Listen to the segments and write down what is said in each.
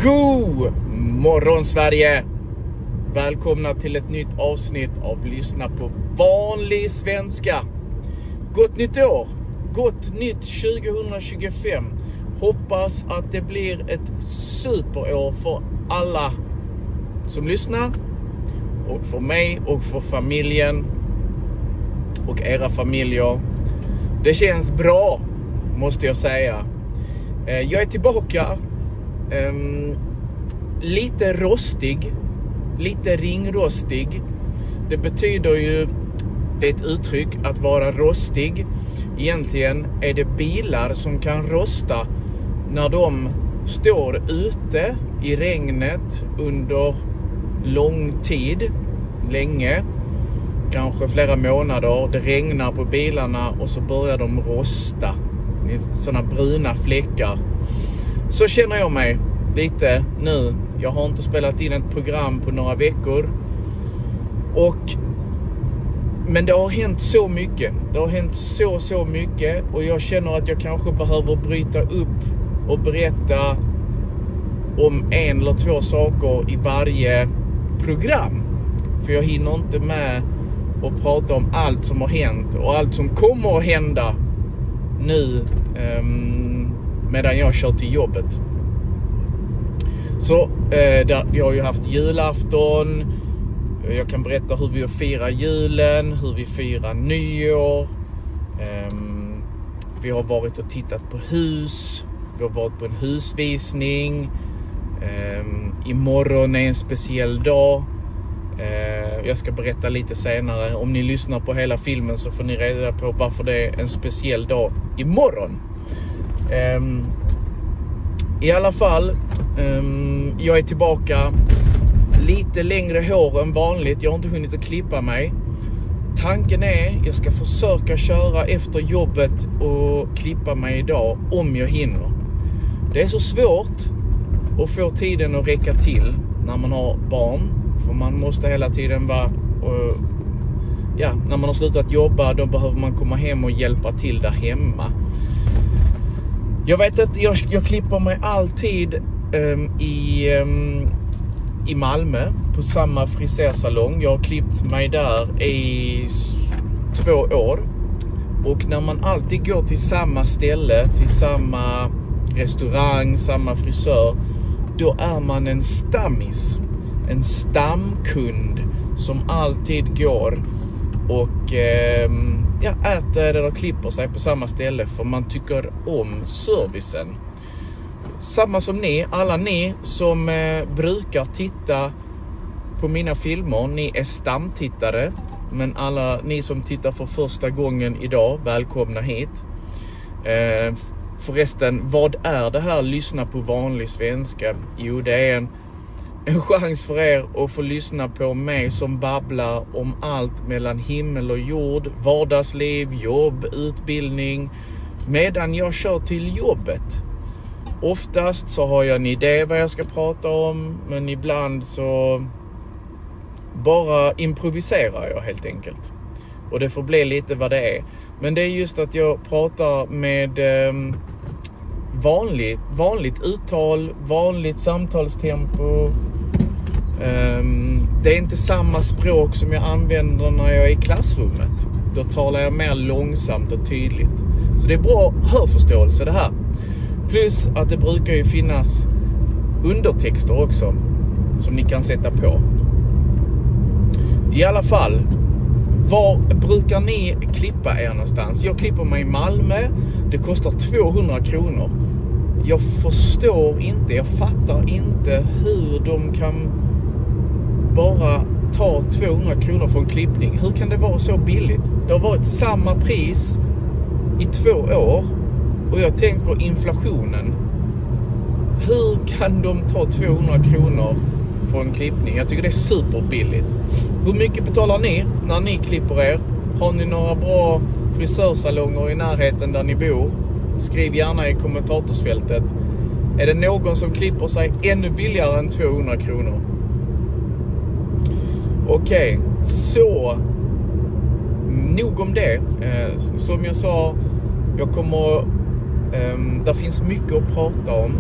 God morgon Sverige! Välkomna till ett nytt avsnitt av Lyssna på vanlig svenska. Gott nytt år! Gott nytt 2025. Hoppas att det blir ett superår för alla som lyssnar. Och för mig och för familjen. Och era familjer. Det känns bra, måste jag säga. Jag är tillbaka. Lite rostig. Lite ringrostig. Det betyder ju, det är ett uttryck, att vara rostig. Egentligen är det bilar som kan rosta när de står ute i regnet under lång tid. Länge. Kanske flera månader. Det regnar på bilarna och så börjar de rosta. Sådana bruna fläckar. Så känner jag mig lite nu. Jag har inte spelat in ett program på några veckor. Men det har hänt så mycket. Det har hänt så mycket. Och jag känner att jag kanske behöver bryta upp och berätta om en eller två saker i varje program. För jag hinner inte med att prata om allt som har hänt och allt som kommer att hända nu medan jag kör till jobbet. Så vi har ju haft julafton. Jag kan berätta hur vi firar julen, hur vi firar nyår. Vi har varit och tittat på hus. Vi har varit på en husvisning. Imorgon är en speciell dag. Jag ska berätta lite senare. Om ni lyssnar på hela filmen så får ni reda på varför det är en speciell dag imorgon. I alla fall, jag är tillbaka. Lite längre hår än vanligt. Jag har inte hunnit att klippa mig. Tanken är, jag ska försöka köra efter jobbet och klippa mig idag om jag hinner. Det är så svårt att få tiden att räcka till när man har barn. För man måste hela tiden vara... när man har slutat jobba, då behöver man komma hem och hjälpa till där hemma. Jag vet att jag klipper mig alltid i Malmö på samma frisörsalong. Jag har klippt mig där i 2 år. Och när man alltid går till samma ställe, till samma restaurang, samma frisör, då är man en stammis. En stamkund som alltid går och äter eller klipper sig på samma ställe för man tycker om servicen. Samma som ni, alla ni som brukar titta på mina filmer, ni är stamtittare. Men alla ni som tittar för första gången idag, välkomna hit. Förresten, vad är det här lyssna på vanlig svenska? Jo, det är en chans för er att få lyssna på mig som babblar om allt mellan himmel och jord, vardagsliv, jobb, utbildning, medan jag kör till jobbet. Oftast så har jag en idé vad jag ska prata om, men ibland så bara improviserar jag helt enkelt. Och det får bli lite vad det är. Men det är just att jag pratar med vanligt uttal, vanligt samtalstempo. Det är inte samma språk som jag använder när jag är i klassrummet. Då talar jag mer långsamt och tydligt. Så det är bra hörförståelse det här. Plus att det brukar ju finnas undertexter också som ni kan sätta på. I alla fall, var brukar ni klippa er någonstans? Jag klipper mig i Malmö. Det kostar 200 kronor. Jag förstår inte, jag fattar inte hur de kan bara ta 200 kronor för en klippning. Hur kan det vara så billigt? Det har varit samma pris i 2 år. Och jag tänker inflationen. Hur kan de ta 200 kronor för en klippning? Jag tycker det är superbilligt. Hur mycket betalar ni när ni klipper er? Har ni några bra frisörsalonger i närheten där ni bor? Skriv gärna i kommentatorsfältet. Är det någon som klipper sig ännu billigare än 200 kronor? Okej, så nog om det. Som jag sa, jag kommer där finns mycket att prata om.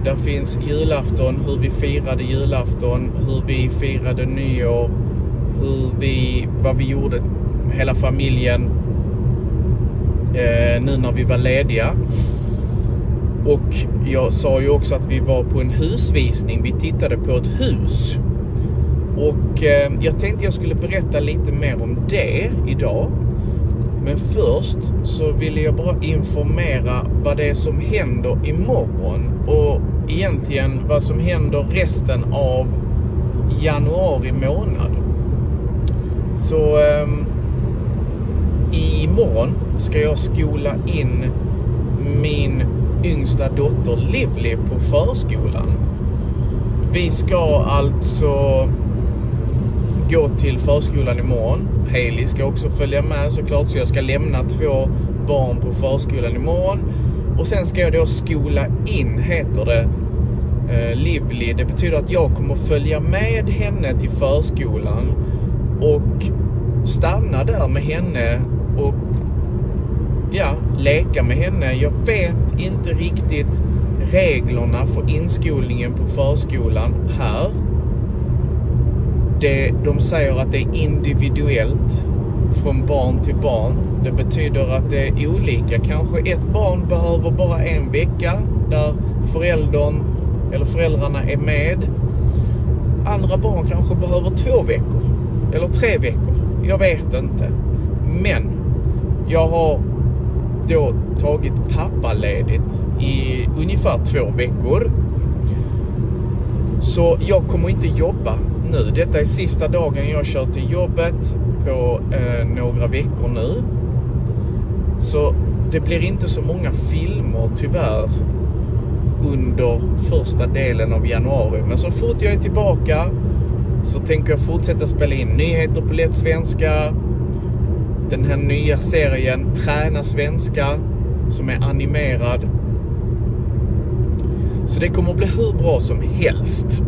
Där finns julafton, hur vi firade julafton, hur vi firade nyår, vad vi gjorde hela familjen nu när vi var lediga. Och jag sa ju också att vi var på en husvisning. Vi tittade på ett hus. Och jag tänkte jag skulle berätta lite mer om det idag. Men först så ville jag bara informera vad det är som händer imorgon. Och egentligen vad som händer resten av januari månad. Så imorgon ska jag skola in min yngsta dotter Livli på förskolan. Vi ska alltså gå till förskolan imorgon. Hailey ska också följa med såklart, så jag ska lämna 2 barn på förskolan imorgon. Och sen ska jag då skola in, heter det, Livli. Det betyder att jag kommer följa med henne till förskolan och stanna där med henne och leka med henne. Jag vet inte riktigt reglerna för inskolningen på förskolan här. De säger att det är individuellt från barn till barn. Det betyder att det är olika. Kanske ett barn behöver bara 1 vecka där föräldrarna är med. Andra barn kanske behöver 2 veckor eller 3 veckor. Jag vet inte. Men jag har då tagit pappaledigt i ungefär 2 veckor. Så jag kommer inte jobba nu. Detta är sista dagen jag kör till jobbet på några veckor nu. Så det blir inte så många filmer tyvärr under första delen av januari. Men så fort jag är tillbaka så tänker jag fortsätta spela in nyheter på lätt svenska. Den här nya serien Träna svenska som är animerad. Så det kommer att bli hur bra som helst.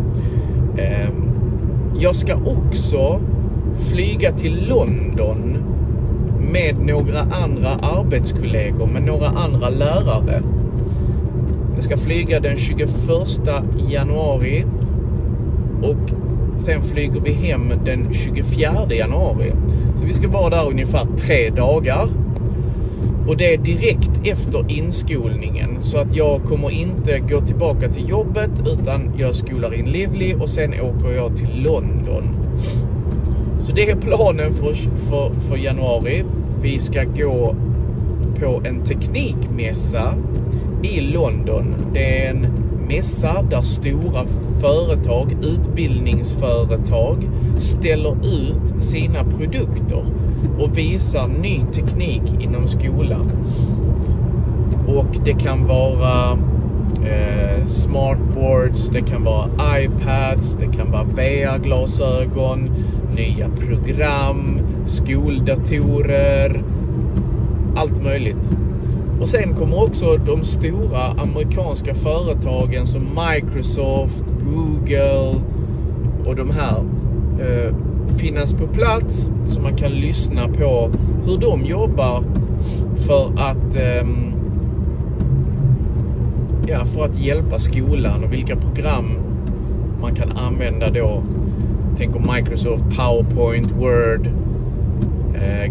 Jag ska också flyga till London med några andra arbetskollegor, med några andra lärare. Jag ska flyga den 21 januari och sen flyger vi hem den 24 januari. Så vi ska vara där ungefär 3 dagar. Och det är direkt efter inskolningen. Så att jag kommer inte gå tillbaka till jobbet, utan jag skolar in Livli och sen åker jag till London. Så det är planen för januari. Vi ska gå på en teknikmässa i London. Det är en mässa där stora företag, utbildningsföretag, ställer ut sina produkter och visar ny teknik inom skolan. Och det kan vara smartboards, det kan vara iPads, det kan vara VR-glasögon, nya program, skoldatorer, allt möjligt. Och sen kommer också de stora amerikanska företagen som Microsoft, Google och de här finnas på plats, så man kan lyssna på hur de jobbar för att hjälpa skolan och vilka program man kan använda då. Tänk om Microsoft, PowerPoint, Word,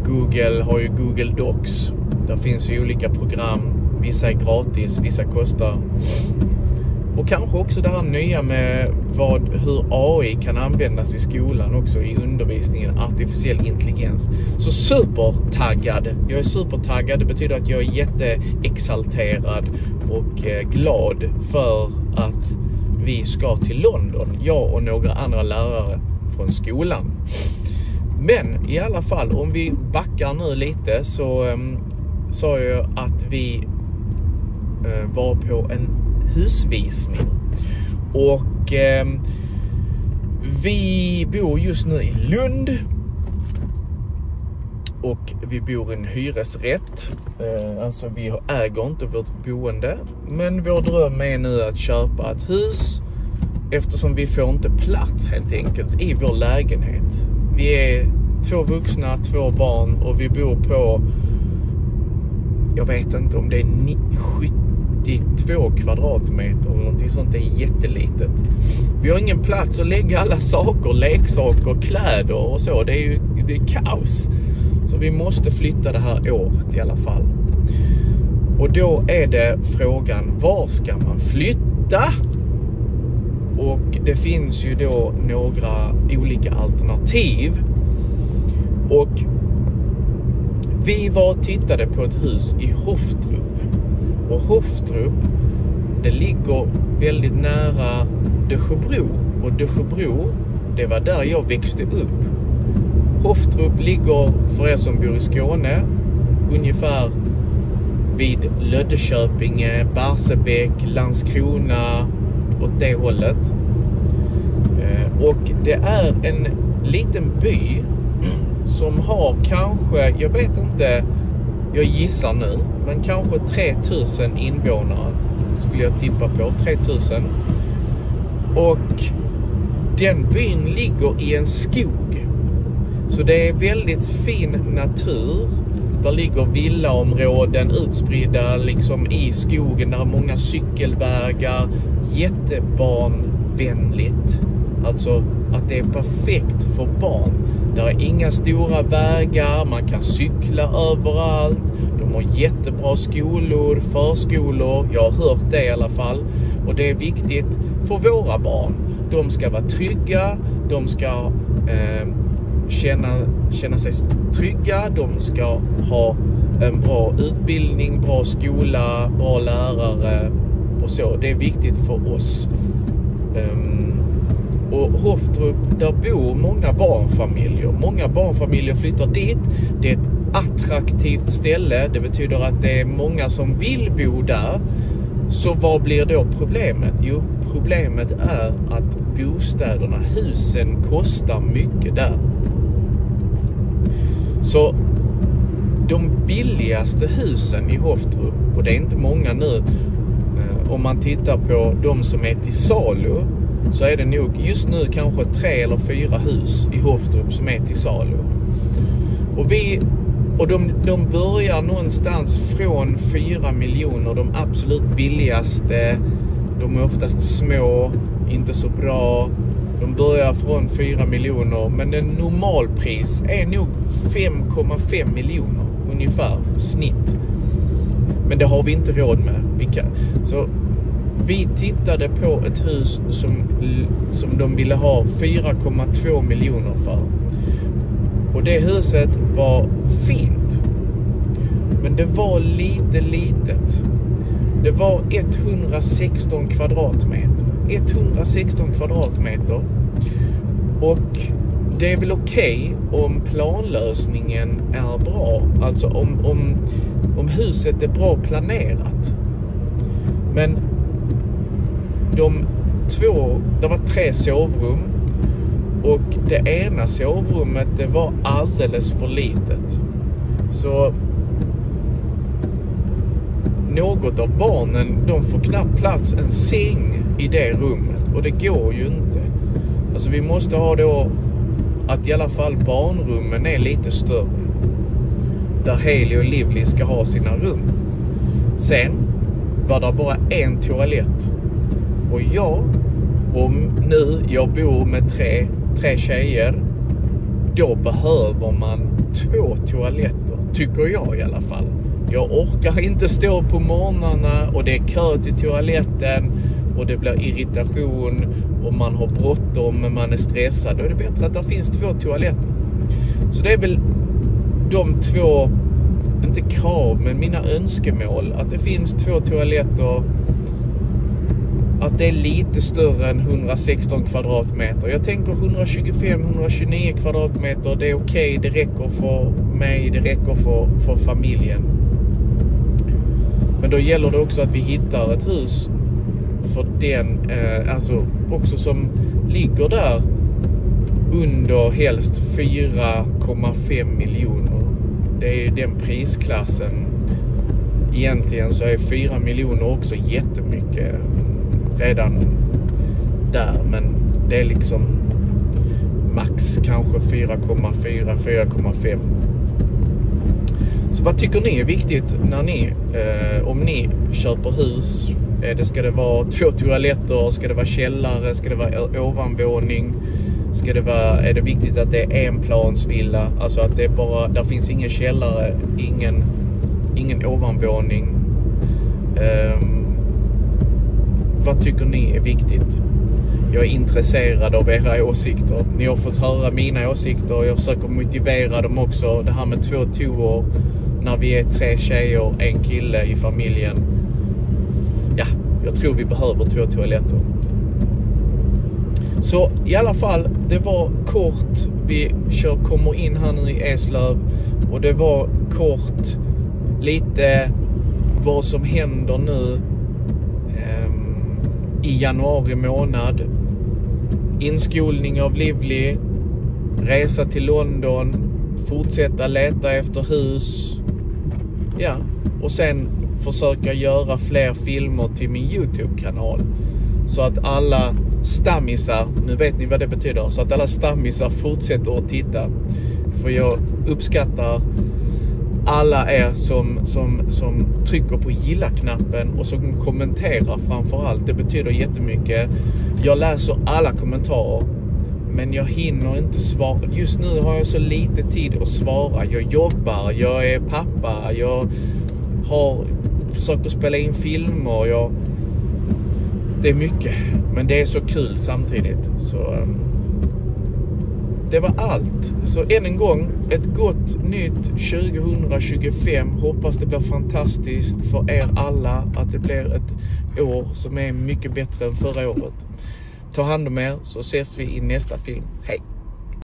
Google har ju Google Docs. Där finns ju olika program. Vissa är gratis, vissa kostar. Och kanske också det här nya med hur AI kan användas i skolan också i undervisningen, artificiell intelligens. Så supertaggad. Jag är supertaggad. Det betyder att jag är jätteexalterad och glad för att vi ska till London. Jag och några andra lärare från skolan. Men i alla fall, om vi backar nu lite, så sa jag att vi var på en husvisning. Och vi bor just nu i Lund. Och vi bor i en hyresrätt. Alltså vi äger inte vårt boende. Men vår dröm är nu att köpa ett hus. Eftersom vi får inte plats helt enkelt i vår lägenhet. Vi är 2 vuxna, 2 barn och vi bor på, jag vet inte om det är 72 kvadratmeter eller någonting sånt. är jättelitet. Vi har ingen plats att lägga alla saker, leksaker, kläder och så. Det är kaos. Så vi måste flytta det här året i alla fall. Och då är det frågan, var ska man flytta? Och det finns ju då några olika alternativ. Och vi var och tittade på ett hus i Hoftrup. Och Hoftrup, det ligger väldigt nära Dösjebro. Och Dösjebro, det var där jag växte upp. Hoftrup ligger, för er som bor i Skåne, ungefär vid Löddeköpinge, Barsebäck, Landskrona, åt det hållet. Och det är en liten by som har kanske, jag vet inte, jag gissar nu, men kanske 3000 invånare skulle jag tippa på, 3000. Och den byn ligger i en skog. Så det är väldigt fin natur. Där ligger villaområden utspridda liksom i skogen. Där är många cykelvägar. Jättebarnvänligt. Alltså att det är perfekt för barn. Det är inga stora vägar. Man kan cykla överallt. De har jättebra skolor, förskolor. Jag har hört det i alla fall. Och det är viktigt för våra barn. De ska vara trygga. De ska känna sig trygga. De ska ha en bra utbildning, bra skola, bra lärare och så. Det är viktigt för oss. Och Hoftrup, där bor många barnfamiljer. Många barnfamiljer flyttar dit. Det är ett attraktivt ställe. Det betyder att det är många som vill bo där. Så vad blir då problemet? Jo, problemet är att bostäderna, husen kostar mycket där. Så de billigaste husen i Hoftrup, och det är inte många nu, om man tittar på de som är till salu, så är det nog just nu kanske 3 eller 4 hus i Hoftrup som är till salu. Och de börjar någonstans från 4 miljoner, de absolut billigaste. De är oftast små, inte så bra. De börjar från 4 miljoner, men en normalpris är nog 5,5 miljoner ungefär snitt. Men det har vi inte råd med. Så vi tittade på ett hus som de ville ha 4,2 miljoner för. Och det huset var fint. Men det var litet. Det var 116 kvadratmeter. 116 kvadratmeter. Och det är väl okej om planlösningen är bra. Alltså om huset är bra planerat. Men det var 3 sovrum. Och det ena sovrummet, det var alldeles för litet. Så något av barnen, de får knappt plats en säng i det rummet. Och det går ju inte. Alltså vi måste ha då att i alla fall barnrummen är lite större. Där Haley och Lively ska ha sina rum. Sen var det bara en toalett. Och om jag bor med tre tjejer, då behöver man 2 toaletter. Tycker jag i alla fall. Jag orkar inte stå på morgnarna och det är kö till toaletten och det blir irritation och man har bråttom men man är stressad. Då är det bättre att det finns 2 toaletter. Så det är väl de 2, inte krav men mina önskemål, att det finns 2 toaletter, att det är lite större än 116 kvadratmeter. Jag tänker 125-129 kvadratmeter, det är okej, det räcker för mig, det räcker för familjen. Men då gäller det också att vi hittar ett hus för den, alltså också som ligger där under helst 4,5 miljoner. Det är ju den prisklassen. Egentligen så är 4 miljoner också jättemycket redan där, men det är liksom max kanske 4,5. Så vad tycker ni är viktigt när ni om ni köper hus Ska det vara 2 toaletter? Ska det vara källare? Ska det vara ovanvåning? Är det viktigt att det är en plansvilla? Alltså att det är bara, där finns ingen källare, ingen ovanvåning. Vad tycker ni är viktigt? Jag är intresserad av era åsikter. Ni har fått höra mina åsikter och jag försöker motivera dem också. Det här med 2 toor när vi är 3 tjejer, 1 kille i familjen. Ja, jag tror vi behöver 2 toaletter. Så i alla fall, det var kort. Vi kommer in här nu i Eslöv och det var kort lite vad som händer nu i januari månad. Inskolning av Livli, resa till London, fortsätta leta efter hus. Ja, och sen försöka göra fler filmer till min YouTube-kanal. Så att alla stammisar, nu vet ni vad det betyder, så att alla stammisar fortsätter att titta. För jag uppskattar alla er som trycker på gilla-knappen och som kommenterar framförallt. Det betyder jättemycket. Jag läser alla kommentarer, men jag hinner inte svara. Just nu har jag så lite tid att svara. Jag jobbar, jag är pappa, jag försöker spela in filmer. Det är mycket, men det är så kul samtidigt. Så det var allt. Så än en gång, ett gott nytt 2025. Hoppas det blir fantastiskt för er alla. Att det blir ett år som är mycket bättre än förra året. Ta hand om er så ses vi i nästa film. Hej!